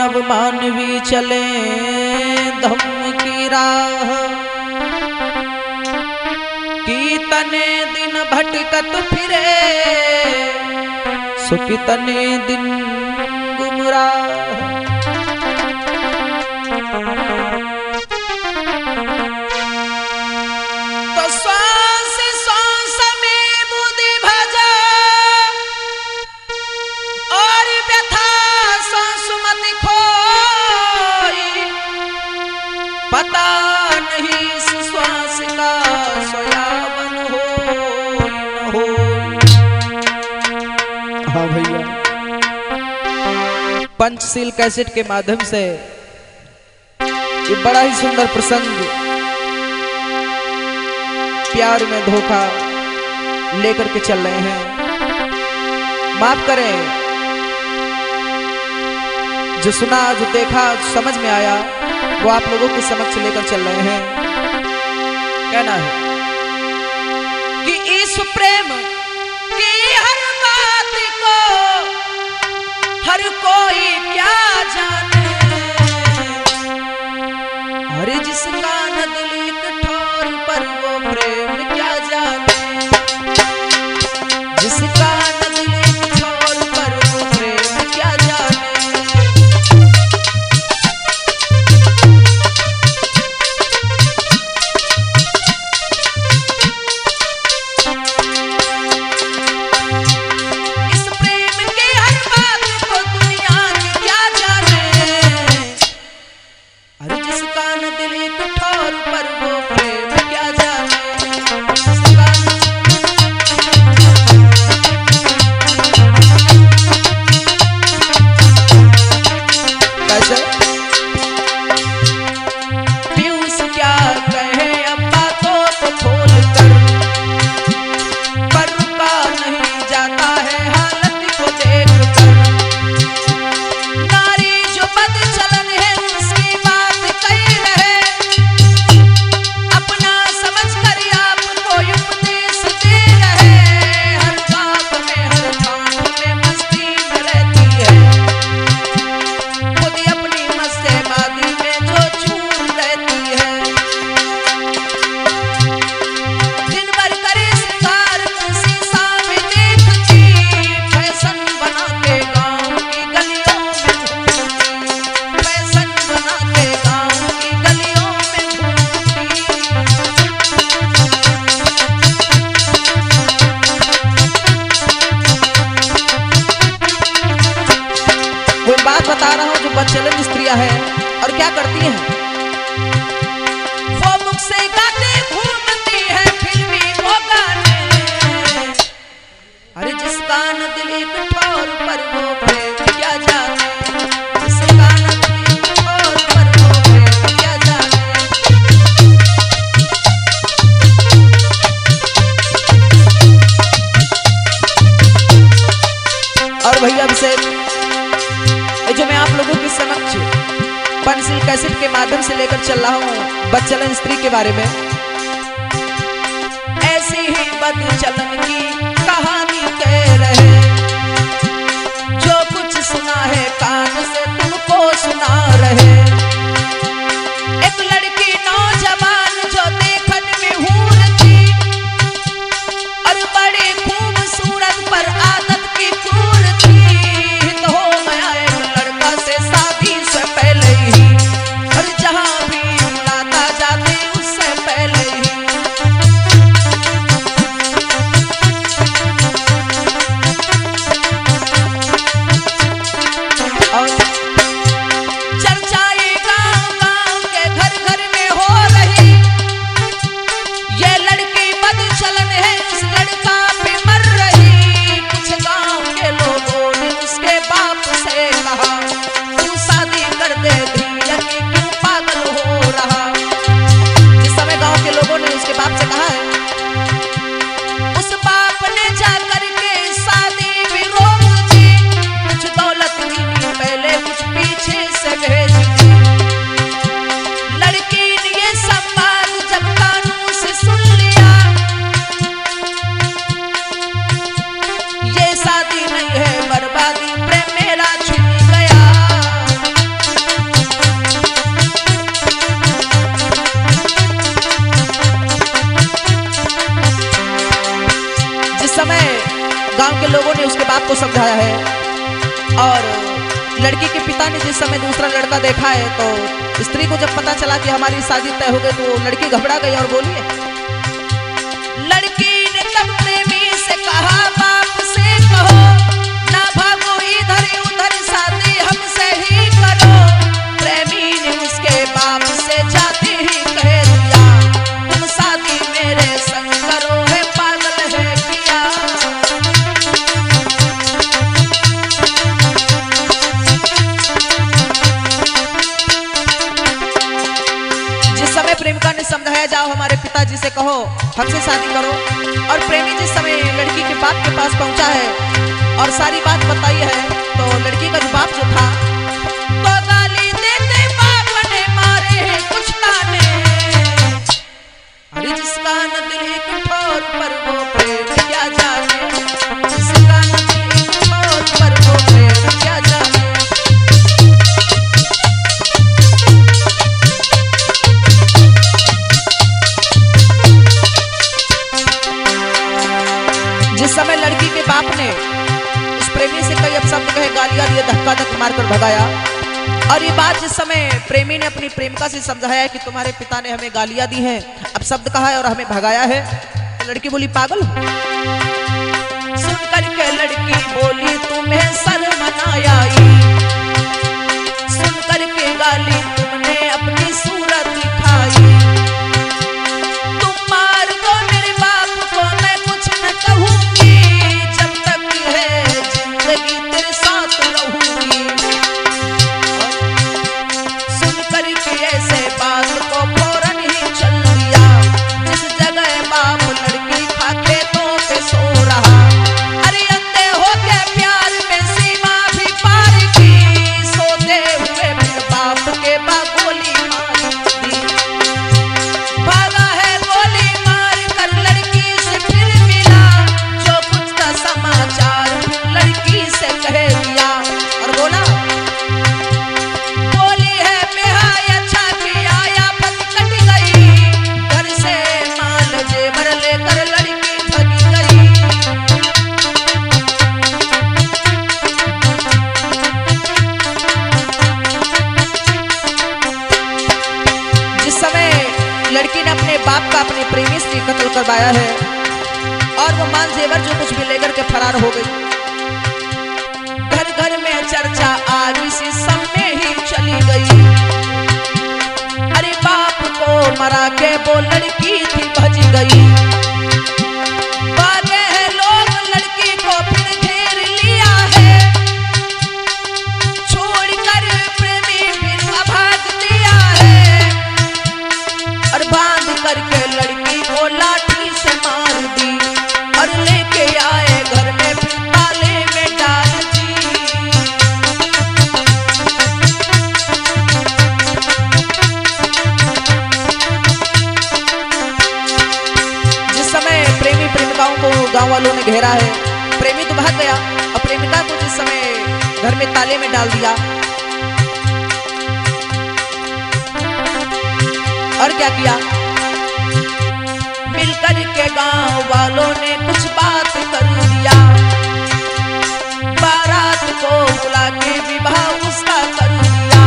मानव मानवी चले धम्म की राह, कीतने दिन भटकत फिरे सो कितने दिन गुमराह। तो श्वास श्वास में बुद्धि भजा और व्यथा श्वास मत खोई, पता नहीं श्वास का सोयावन हो न हो। हाँ भैया, पंचशील कैसेट के माध्यम से ये बड़ा ही सुंदर प्रसंग प्यार में धोखा लेकर के चल रहे हैं। माफ करें, जो सुना जो देखा जो समझ में आया वो आप लोगों के समक्ष लेकर चल रहे हैं। कहना है कि इस प्रेम की हर बात को हर कोई क्या जाने, अरे जिसका न दिल एक ठोर पर वो प्रेम क्या जाने, जिसका न दिल एक ठोर पर वो प्रेम क्या जाने। इस प्रेम की हर बात को दुनिया की क्या जाने, अरे जिसका न दिल एक ठोर पर वो प्रेम क्या जाने, जिसका कैसे पीयूष क्या कहे अब बातों को खोल कर, पर रुका नहीं जाता है हालत को देख कर। नारी जो बद चलन है उसकी बात कही रहे, अपना समझ कर आपको उपदेश दे रहे। हर बात में हर ठान में मस्ती में रहती है, खुद अपनी मस्तेबाजी में जो चूर रहती है। दिन भर करे श्रृंगार शीशा में देखती, फैशन बना के गाँव की गलियों में घूमती, फैशन बना के गाँव की गलियों में घूमती। वो बात बता रहा हूँ जो बदचलन स्त्रियां हैं और क्या करती हैं। वो मुख से गाते घूमती है फिल्मी वो गाने, अरे जिसका न दिल एक ठोर पर वो प्रेम क्या जाने, जिसका न दिल एक ठोर पर वो प्रेम क्या जाने। और भैया अभिषेक, ये जो मैं आप लोगों के समक्ष पंचशील कैसेट के माध्यम से लेकर चल रहा हूँ बदचलन स्त्री के बारे में, ऐसी ही बदचलन की कहानी कह रहे। जो कुछ सुना है कान से तुमको सुना रहे। एक लड़की नौजवान जो देखने में हूर थी और बड़ी खूबसूरत पर आदत की क्रूर थी, तो हो गया एक लड़का से शादी से पहले ही, और जहां भी मुलाकात जाते उससे पहले ही। जिस समय गांव के लोगों ने उसके बाप को समझाया है और लड़की के पिता ने जिस समय दूसरा लड़का देखा है, तो स्त्री को जब पता चला कि हमारी शादी तय हो गई, तो लड़की घबरा गई और बोली है। लड़की ने तब प्रेमी से कहा, बाप से कहो ना भागो इधर उधर, शादी हमसे ही करो। प्रेमी ने उसके बाप से जाते ही कह दिया, तुम शादी मेरे संग करो, है पागल है किया। जिस समय प्रेमिका ने समझाया, जाओ हमारे पिताजी से कहो हमसे शादी करो, और प्रेमी जिस समय लड़की के बाप के पास पहुंचा है और सारी बात बताई है, तो लड़की का जो बाप जो था, तो गाली देते बाप ने मारे हैं कुछ ताने। अरे जिसका न दिल एक ठोर पर वो प्रेम क्या जाने, जिसका न दिल एक ठोर पर वो प्रेम क्या जाने। जिस समय लड़की के बाप ने उस प्रेमी से कई अपशब्द कहे, गालियां दिए, धक्का धक मारकर भगाया, और ये बात जिस समय प्रेमी ने अपनी प्रेमिका से समझाया कि तुम्हारे पिता ने हमें गालियां दी हैं, अपशब्द कहा है और हमें भगाया है, तो लड़की बोली, पागल हो। सुन करके लड़की बोली, तुम्हें शर्म ना आई, सुन करके गाली तुमने अपनी सूरत दिखाई। तुम मार दो मेरे बाप को, मैं कुछ न कहूंगी, जब तक है जिंदगी तेरे साथ रहूंगी। सुन करके ऐसे बात को फौरन ही चल दिया, जिस जगह बाप लड़की खा खेतों पे सो रहा। अरे अंधे हो के प्यार में सीमा भी पार की, सोते हुए फिर बाप के गोली मार दी। भागा है गोली मार कर लड़की से फिर मिला, जो कुछ का समाचार फिर लड़की से कह दिया, और बोला, बोली है बेहाय अच्छा किया, आफत कट गई, घर से माल जेवर लेकर लड़की भगी गई। जिस समय लड़की ने अपने बाप का अपने प्रेमी से कत्ल करवाया है और वो माल जेवर जो कुछ भी लेकर के फरार हो गई, घर घर में चर्चा आग सी सब में ही चली गई। अरे बाप को मरा के वो लड़की थी भज गई। भागे हैं लोग लड़की को फिर घेर लिया है, छोड़कर प्रेमी फिर भाग दिया है, और बांध करके लड़की को लाठी से मार दी, और लेके आए घर में फिर ताले में डाल दी। जिस समय प्रेमी प्रेमिकाओं को गांव वालों ने घेरा है, प्रेमी तो भाग गया और प्रेमिका को जिस समय घर में ताले में डाल दिया, और क्या किया, मिलकर के गांव वालों ने कुछ बात कर दिया, बारात को बुला के विवाह उसका कर दिया।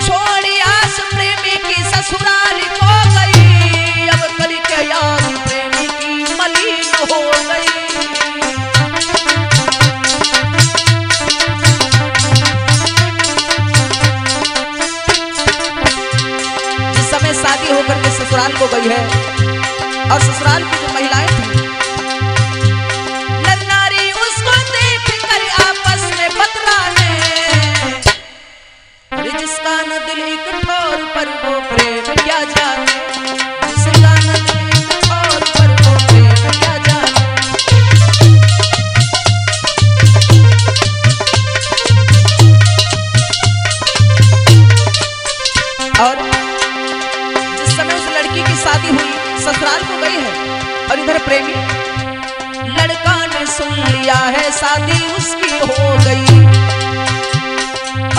छोड़ी आस प्रेमी की ससुराल को गई, अब करके याद प्रेमी की मलिन हो गई। जिस समय शादी होकर के ससुराल को गई है, और ससुराल की जो महिलाएं थी, नारी उसको देख कर आपस में बतलाने, जिसका न दिल एक ठोर पर वो प्रेम क्या जाने, जिसका न दिल एक ठोर पर वो प्रेम क्या जाने। और जिस समय उस लड़की की शादी हुई, ससुराल को गई है, और इधर प्रेमी लड़का ने सुन लिया है शादी उसकी हो गई,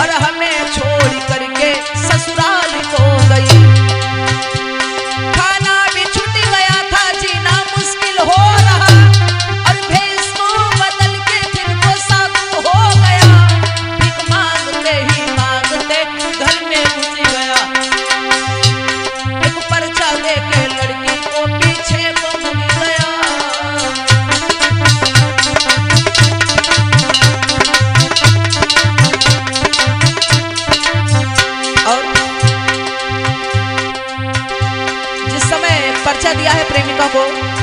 और हमें छोड़ करके ससुराल को गई। खाना भी छूट गया था, जीना मुश्किल हो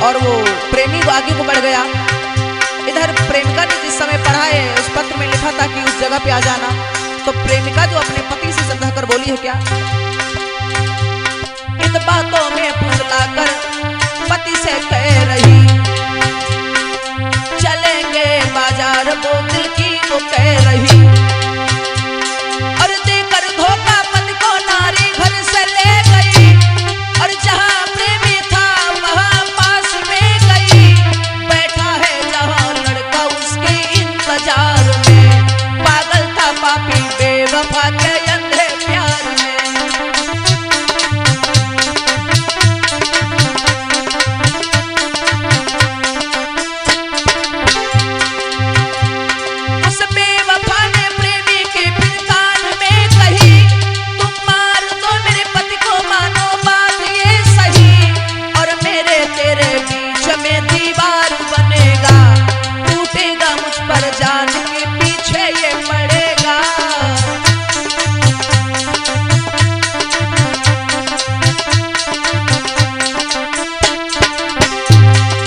और वो प्रेमी आगे को बढ़ गया। इधर प्रेमिका ने जिस समय पढ़ा है उस पत्र में लिखा था कि उस जगह पे आ जाना, तो प्रेमिका जो अपने पति से समझा कर बोली है क्या, इन बातों में फुसला कर पति से कह रही, चलेंगे बाजार वो दिल की वो कह रही, और देकर धोखा पति को नारी घर से ले गई, और जहां प्रेमी था वहां पास में गई, बैठा है जहां लड़का उसके इंतजार में, पागल था पापी बेवफा के अंधे प्यार में। उस बेवफा ने प्रेमी के फिर कान में कही, तुम मार दो मेरे पति को, मानो बात ये सही, और मेरे तेरे बीच में दीवार बनेगा, टूटेगा मुझ पर जान के पीछे ये पड़ेगा।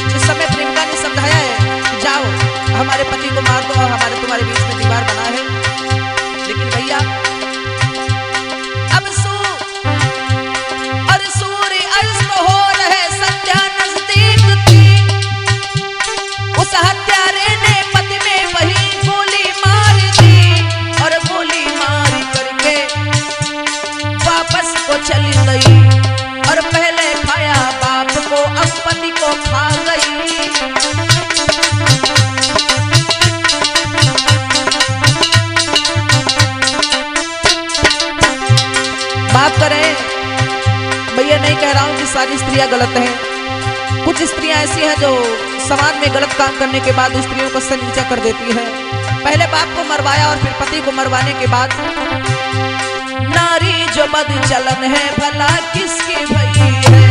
जिस समय प्रेमिका ने समझाया है कि जाओ हमारे पति को मार दो और हमारे तुम्हारे बीच में दीवार बना है, लेकिन भैया अब और सूर्य अस्त हो रहे, संध्या नजदीक थी, उस हत्यारे ने पति में वही गोली मार दी, और गोली मार करके वापस को चली गई, और पहले खाया बाप को अब पति को खा गई। माफ करें भैया, नहीं कह रहा हूं कि सारी स्त्रियां गलत हैं, कुछ स्त्रियां ऐसी हैं जो समाज में गलत काम करने के बाद स्त्रियों को सर नीचा कर देती है। पहले बाप को मरवाया और फिर पति को मरवाने के बाद, नारी जो बद चलन है भला किसकी भई है,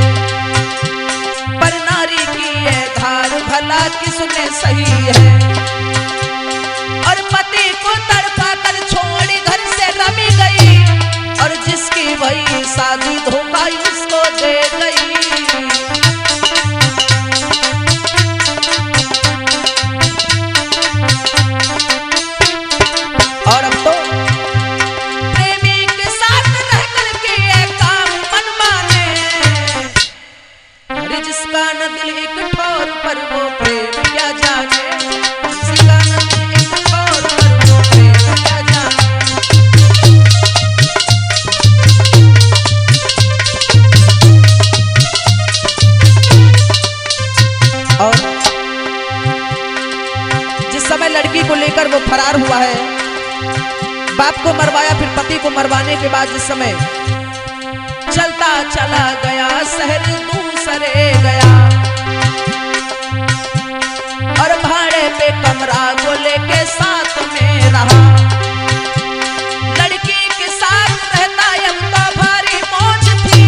पर नारी की ये धार भला किसने सही है, और पति को तड़पा कर छोड़ी घर से रमी गई, और जिसकी वही शादी धोखा उसको दे गई। और अब तो प्रेमी के साथ रह कर के ये काम मन माने, अरे जिसका न दिल एक ठोर पर वो प्रेम क्या जाने, जिसका न दिल एक ठोर पर वो प्रेम क्या जाने। और जिस समय लड़की को लेकर वो फरार हुआ है, बाप को मरवाया फिर पति को मरवाने के बाद जिस समय चलता चला गया शहर दूसरे गया, और भाड़े पे कमरा को लेके साथ में रहा, लड़की के साथ रहता अब तो भारी मौज थी,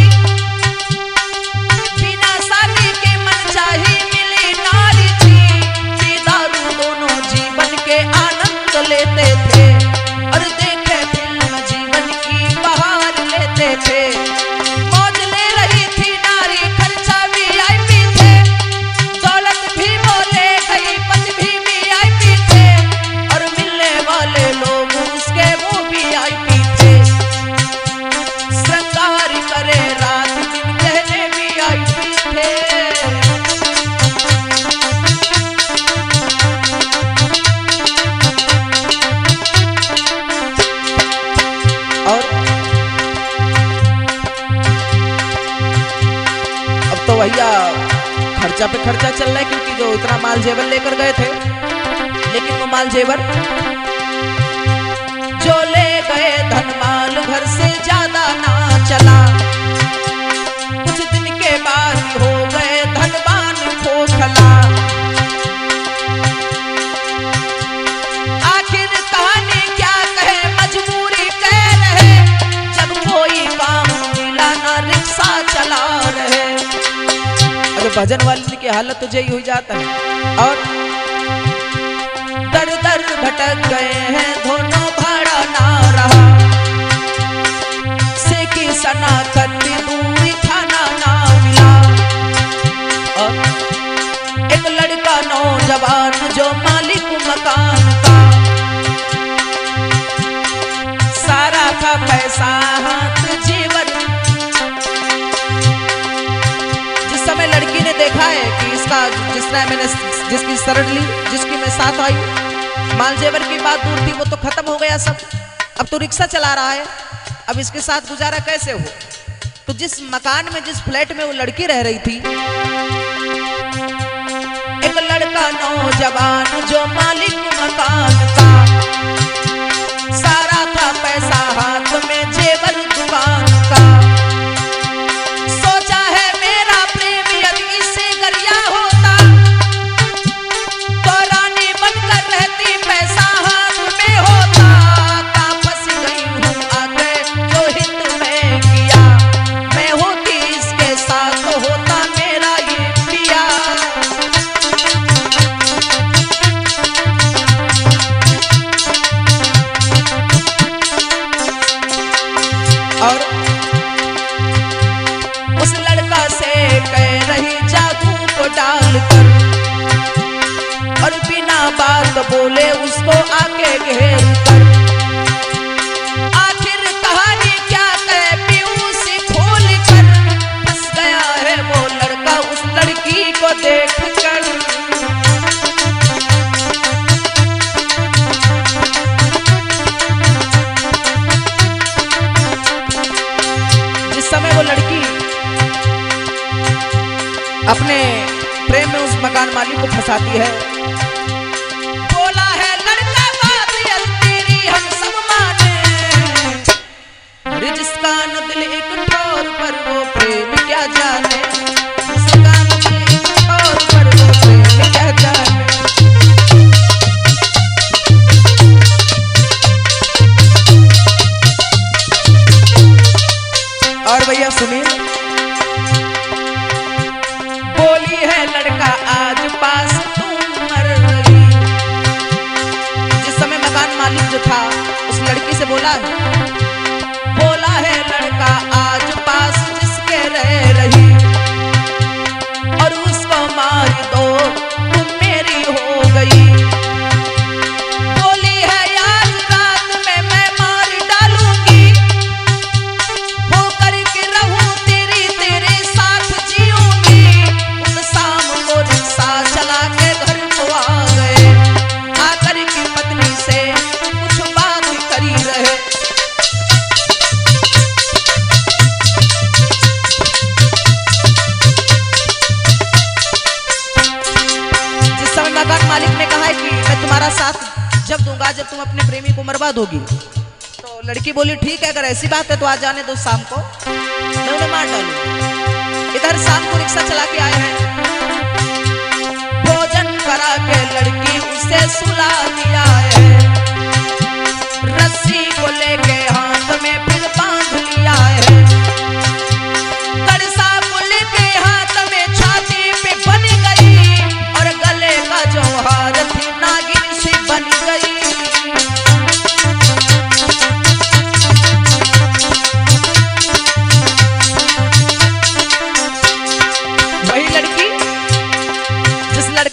बिना शादी के मनचाही मिली नारी थी, पी दारू दोनों जीवन के आनंद लेते थे, और देखे फिल्म जीवन की बहार लेते थे, मौज ले रही थी नारी, खर्चा VIP थे, दौलत भी वो ले गई, पति भी VIP थे, और मिलने वाले लोग उसके वो VIP थे, श्रृंगार करे रात दिन कहने VIP थे। और अब तो भैया खर्चा पे खर्चा चल रहा है, क्योंकि जो इतना माल जेवर लेकर गए थे, लेकिन वो माल जेवर जो ले गए धन माल घर से ज्यादा ना चला, कुछ दिन के बाद हो गए धनवान खोखला। आखिर कहानी क्या कहे, मजबूरी कह रहे, जब कोई काम मिला ना रिक्शा चला रहे। अरे भजन वाली की हालत तो यही हो जाता है। और दर दर भटक गए हैं दोनों, भाड़ा ना रहा, से की सना करती दूरी खाना ना मिला। और एक लड़का नौजवान जो मालिक मकान का, सारा था पैसा हाथ जीवन। जिस समय लड़की ने देखा है कि इसका जिसकी शरण ली, जिसकी मैं साथ आई, माल जेवर की बात दूर थी, वो तो खत्म हो गया सब। अब तो रिक्शा चला रहा है, अब इसके साथ गुजारा कैसे हो। तो जिस मकान में, जिस फ्लैट में वो लड़की रह रही थी, एक लड़का नौजवान जो मालिक मकान का, सारा था पैसा हाथ में जेवर दुकान का। सोचा है मेरा प्रेम यदि इससे गरिया होता, तो रानी बनकर रहती पैसा हाथ में होता। का फंस गई हूँ आगे जो हित में किया, मैं होती इसके साथ होता मेरा ये पिया। और उस लड़का से कह रही जादू को डालकर, और बिना बात बोले उसको आके घेर कर। आखिर कहानी क्या कहे पीऊ से खोल कर, फंस गया है वो लड़का उस लड़की को देख कर। समय वो लड़की अपने प्रेम में उस मकान मालिक को फंसाती है। बोला है लड़का बात यद तेरी हम सब माने, जिसका न दिल एक ठोर पर वो प्रेम क्या जाने, जिसका न दिल एक ठोर पर वो प्रेम क्या जाने। और भैया सुनिए, बोली है लड़का आज पास तुम मर रही। जिस समय मकान मालिक जो था उस लड़की से बोला है लड़का आज पास जिसके रह रही, और उसको मार दो तुम मेरी हो गई। बोली है आज रात में मैं मार डालूंगी, तेरे साथ जीऊंगी। उस शाम को रिक्शा चला के घर को आ गए, आकर की पत्नी से कुछ बात करी रहे। जिस समय मकान मालिक ने कहा है कि मैं तुम्हारा साथ जब दूंगा जब तुम अपने प्रेमी को मरवा दोगी, तो लड़की बोली ठीक है, अगर ऐसी बात है तो आज जाने दो, शाम को मैं उन्हें मार डालूं। इधर शाम को रिक्शा चला के आए हैं, भोजन करा के लड़की उसे सुला दिया है, रस्सी को लेके हाथ में फिर बांध लिया है, कड़सा को लेके हाथ में छाती पे बन गई, और गले का जो हार थी नागिन सी बन गई।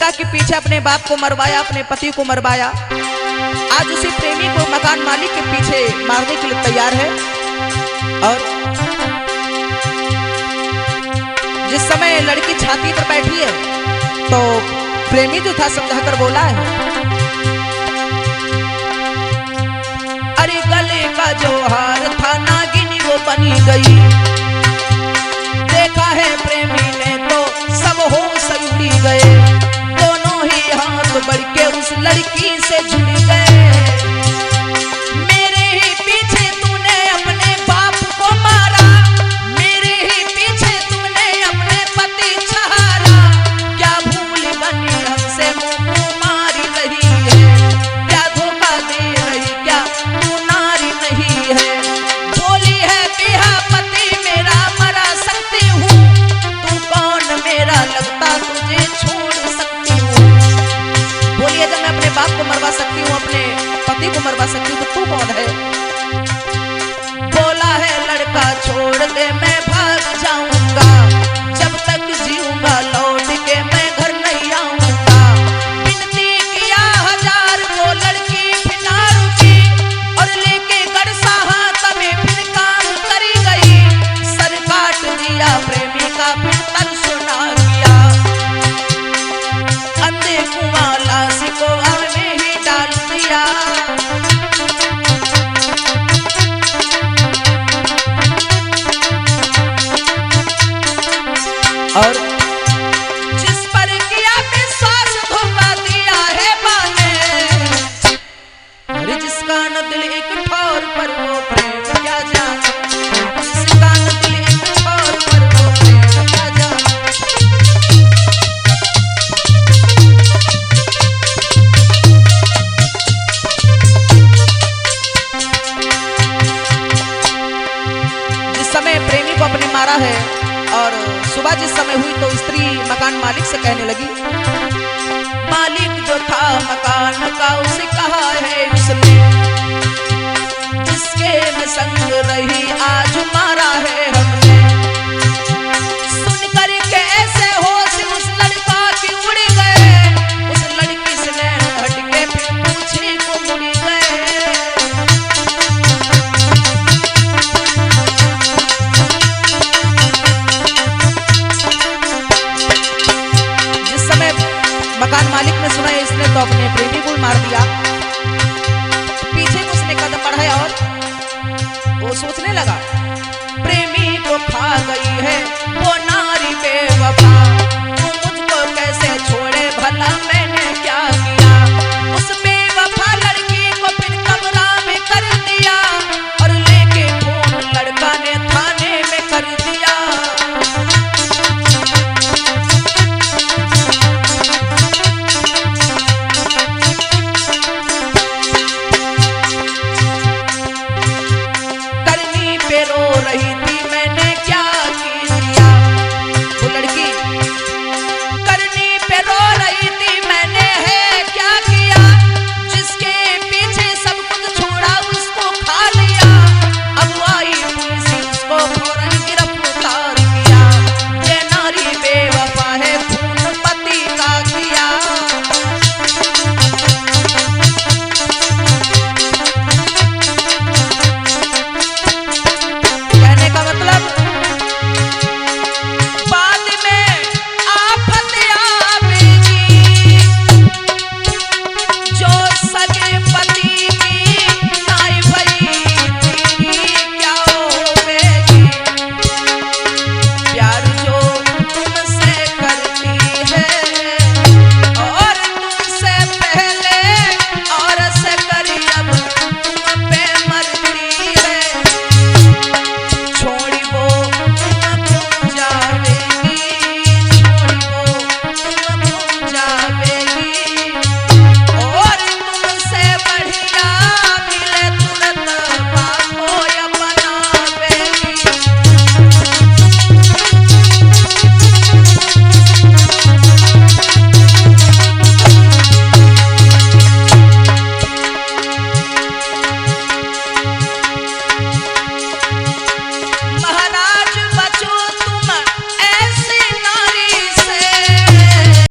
के पीछे अपने बाप को मरवाया, अपने पति को मरवाया, आज उसी प्रेमी को मकान मालिक के पीछे मारने के लिए तैयार है। और जिस समय लड़की छाती पर बैठी है तो प्रेमी जो था समझाकर बोला है, अरे गले का जो हार था नागिनी वो बनी गई। देखा है प्रेमी ने तो सब होश उड़ी गए, दोनों ही हाथ बढ़ के उस लड़की से जुड़ गए। मेरे ही पीछे तूने अपने बाप को मारा, मेरे ही पीछे तुमने अपने पति छहारा। क्या भूल बनी हमसे मुंह मारी रही है, क्या धोखा दे रही, क्या तू नारी नहीं है। बोली है बिहा पति मेरा मरा सकती हूँ, तू कौन मेरा लगता तुझे छोड़ सकती हूँ। बोलिए जब मैं अपने बाप को मरवा सकती हूँ, अपने पति को मरवा सकती हूँ, तो तू कौन है। बोला है लड़का छोड़ दे मैं भाग जाऊंगा, जब तक जीऊंगा लौट के मैं घर नहीं मकान मालिक ने सुना इसने तो अपने प्रेमी को मार दिया। पीछे उसने कदम बढ़ाया और वो सोचने लगा, प्रेमी को खा गई है वो ना